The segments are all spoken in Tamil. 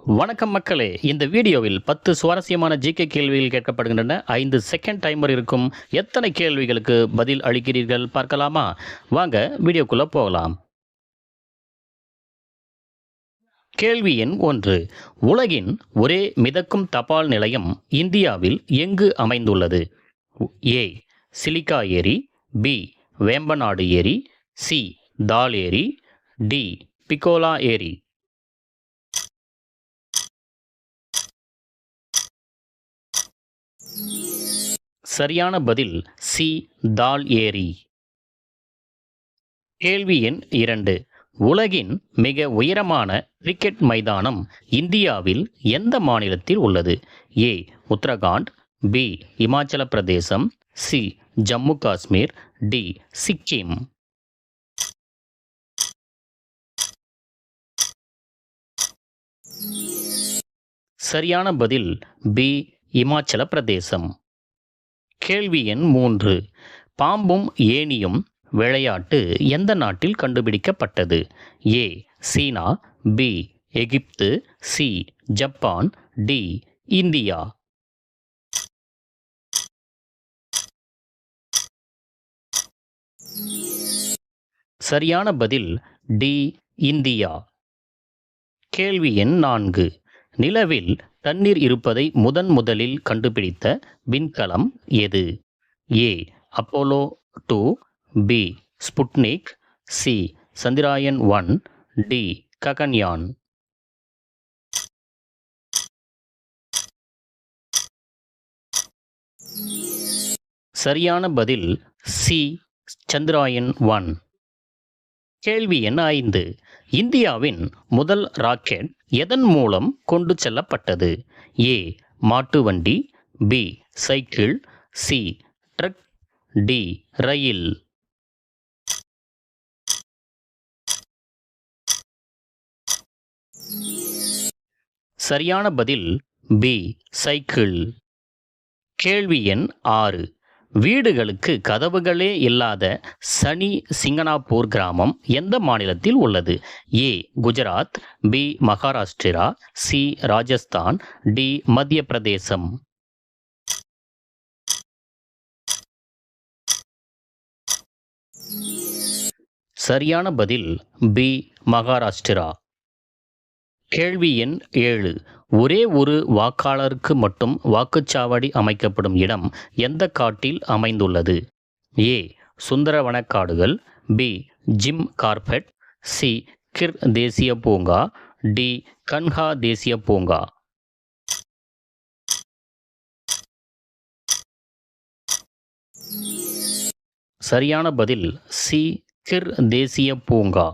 வணக்கம் மக்களே, இந்த வீடியோவில் 10 சுவாரஸ்யமான ஜிகே கேள்விகள் கேட்கப்படுகின்றன. 5 செகண்ட் டைமர் இருக்கும். எத்தனை கேள்விகளுக்கு பதில் அளிக்கிறீர்கள் பார்க்கலாமா? வாங்க வீடியோக்குள்ள போகலாம். கேள்வி எண் 1. உலகின் ஒரே மிதக்கும் தபால் நிலையம் இந்தியாவில் எங்கு அமைந்துள்ளது? ஏ. சிலிக்கா ஏரி, பி. வேம்பநாடு ஏரி, சி. தால் ஏரி, டி. பிகோலா ஏரி. சரியான பதில் சி. தால் ஏரி. கேள்வி எண் 2. உலகின் மிக உயரமான கிரிக்கெட் மைதானம் இந்தியாவில் எந்த மாநிலத்தில் உள்ளது? ஏ. உத்தரகாண்ட், பி. இமாச்சல பிரதேசம், சி. ஜம்மு காஷ்மீர், டி. சிக்கிம். சரியான பதில் பி. இமாச்சல பிரதேசம். கேள்வி எண் 3. பாம்பும் ஏணியும் விளையாட்டு எந்த நாட்டில் கண்டுபிடிக்கப்பட்டது? ஏ. சீனா, பி. எகிப்து, சி. Japan, D. இந்தியா. சரியான பதில் டி. இந்தியா. கேள்வி எண் 4. நிலவில் தண்ணீர் இருப்பதை முதலில் கண்டுபிடித்த விண்கலம் எது? A. Apollo 2, B. Sputnik, C. Chandrayaan 1, D. Gaganyaan. சரியான பதில் சி. சந்திராயன் 1. கேள்வி எண் 5. இந்தியாவின் முதல் ராக்கெட் எதன் மூலம் கொண்டு செல்லப்பட்டது? ஏ. மாட்டு வண்டி, B. Cycle, C. Truck, D. ரயில். சரியான பதில் பி. சைக்கிள். கேள்வி எண் 6. வீடுகளுக்கு கதவுகளே இல்லாத சனி சிங்கனாப்பூர் கிராமம் எந்த மாநிலத்தில் உள்ளது? A. Gujarat, B. Maharashtra, C. Rajasthan, D. Madhya Pradesh. சரியான பதில் பி. மகாராஷ்டிரா. கேள்வி எண் 7. ஒரே ஒரு வாக்காளருக்கு மட்டும் வாக்குச்சாவடி அமைக்கப்படும் இடம் எந்த காட்டில் அமைந்துள்ளது? ஏ. சுந்தரவனக்காடுகள், B. Jim Corbett, C. Gir தேசிய பூங்கா, டி. கன்ஹா தேசிய பூங்கா. சரியான பதில் சி. கிர் தேசிய பூங்கா.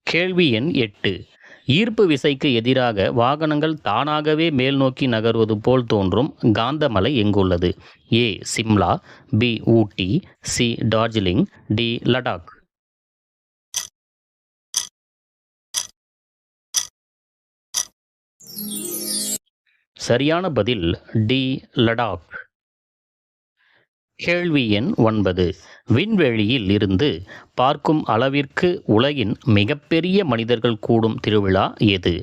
கேள்வி எண் 8. ஈர்ப்பு விசைக்கு எதிராக வாகனங்கள் தானாகவே மேல் நோக்கி நகர்வது போல் தோன்றும் காந்தமலை எங்குள்ளது? ஏ. சிம்லா, பி. ஊட்டி, சி. டார்ஜிலிங், டி. லடாக். சரியான பதில் டி. லடாக். கேள்வி எண் 9. விண்வெளியில் இருந்து பார்க்கும் அளவிற்கு உலகின் மிகப்பெரிய மனிதர்கள் கூடும் திருவிழா எது?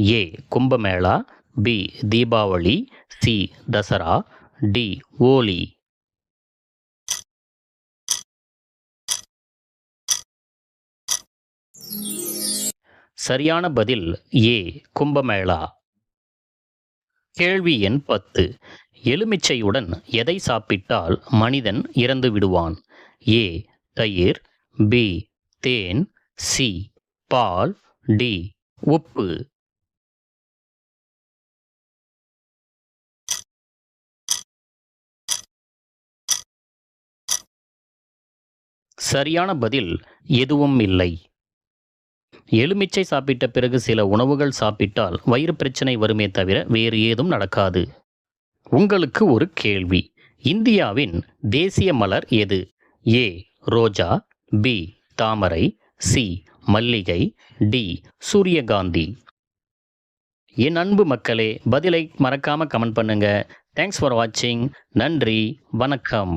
A. Kumbh Mela, B. Deepavali, C. Dussehra, D. Holi. சரியான பதில் ஏ. கும்பமேளா. கேள்வி எண் 10. எலுமிச்சையுடன் எதை சாப்பிட்டால் மனிதன் இறந்து விடுவான்? ஏ. தயிர், பி. தேன், சி. பால், டி. உப்பு. சரியான பதில் எதுவும் இல்லை. எலுமிச்சை சாப்பிட்ட பிறகு சில உணவுகள் சாப்பிட்டால் வயிறு பிரச்சனை வருமே தவிர வேறு ஏதும் நடக்காது. உங்களுக்கு ஒரு கேள்வி. இந்தியாவின் தேசிய மலர் எது? ஏ. ரோஜா, பி. தாமரை, சி. மல்லிகை, டி. சூரியகாந்தி. என் அன்பு மக்களே, பதிலை மறக்காம கமெண்ட் பண்ணுங்க. தேங்க்ஸ் ஃபார் வாட்சிங். நன்றி, வணக்கம்.